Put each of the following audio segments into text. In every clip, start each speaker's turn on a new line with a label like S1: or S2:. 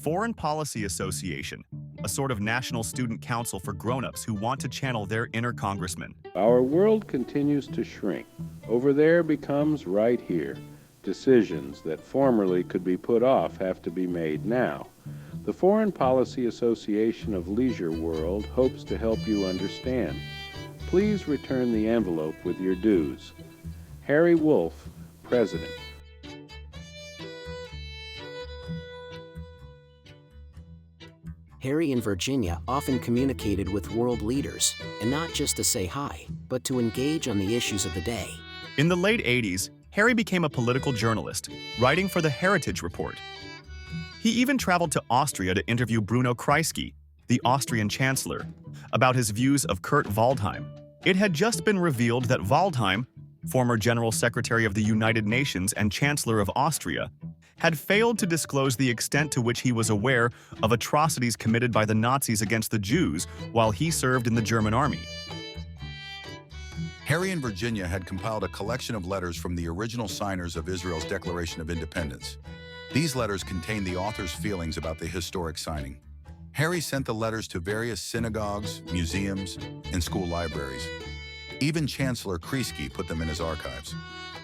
S1: Foreign Policy Association, a sort of national student council for grown-ups who want to channel their inner congressman.
S2: Our world continues to shrink. Over there becomes right here. Decisions that formerly could be put off have to be made now. The Foreign Policy Association of Leisure World hopes to help you understand. Please return the envelope with your dues. Harry Wolff, President.
S3: Harry and Virginia often communicated with world leaders, and not just to say hi, but to engage on the issues of the day.
S1: In the late 80s, Harry became a political journalist, writing for the Heritage Report. He even traveled to Austria to interview Bruno Kreisky, the Austrian chancellor, about his views of Kurt Waldheim. It had just been revealed that Waldheim, former General Secretary of the United Nations and Chancellor of Austria, had failed to disclose the extent to which he was aware of atrocities committed by the Nazis against the Jews while he served in the German army.
S4: Harry and Virginia had compiled a collection of letters from the original signers of Israel's Declaration of Independence. These letters contained the author's feelings about the historic signing. Harry sent the letters to various synagogues, museums, and school libraries. Even Chancellor Kreisky put them in his archives.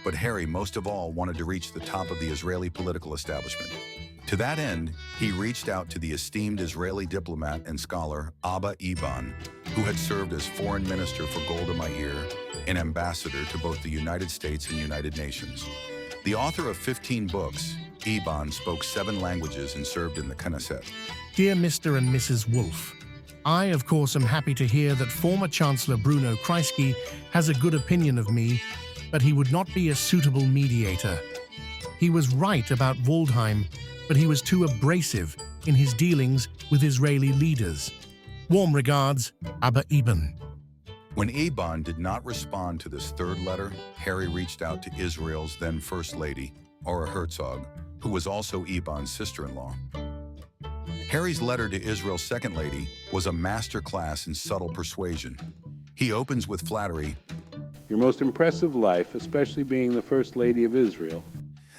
S4: But Harry, most of all, wanted to reach the top of the Israeli political establishment. To that end, he reached out to the esteemed Israeli diplomat and scholar Abba Eban, who had served as foreign minister for Golda Meir and ambassador to both the United States and United Nations. The author of 15 books, Eban spoke 7 languages and served in the Knesset.
S5: Dear Mr. and Mrs. Wolff, I, of course, am happy to hear that former Chancellor Bruno Kreisky has a good opinion of me, but he would not be a suitable mediator. He was right about Waldheim, but he was too abrasive in his dealings with Israeli leaders. Warm regards, Abba Eban.
S4: When Eban did not respond to this third letter, Harry reached out to Israel's then First Lady, Ora Herzog, who was also Eban's sister-in-law. Harry's letter to Israel's Second Lady was a master class in subtle persuasion. He opens with flattery,
S2: Your most impressive life, especially being the First Lady of Israel.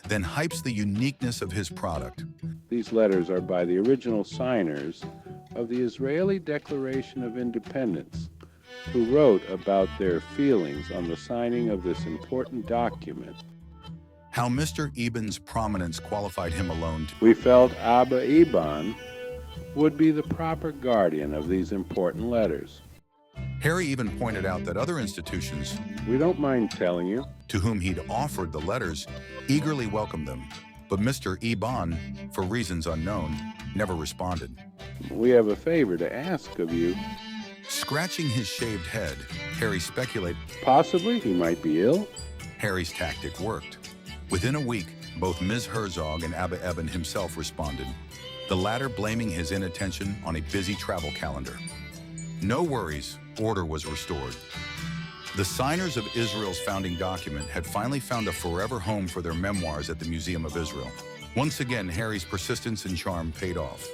S4: then hypes the uniqueness of his product.
S2: These letters are by the original signers of the Israeli Declaration of Independence, who wrote about their feelings on the signing of this important document.
S4: How Mr. Eban's prominence qualified him alone to
S2: We felt Abba Eban would be the proper guardian of these important letters.
S4: Harry even pointed out that other institutions,
S2: We don't mind telling you.
S4: to whom he'd offered the letters, eagerly welcomed them. But Mr. Eban, for reasons unknown, never responded.
S2: We have a favor to ask of you.
S4: Scratching his shaved head, Harry speculated
S2: Possibly he might be ill.
S4: Harry's tactic worked. Within a week, both Ms. Herzog and Abba Eban himself responded, the latter blaming his inattention on a busy travel calendar. No worries, order was restored. The signers of Israel's founding document had finally found a forever home for their memoirs at the Museum of Israel. Once again, Harry's persistence and charm paid off.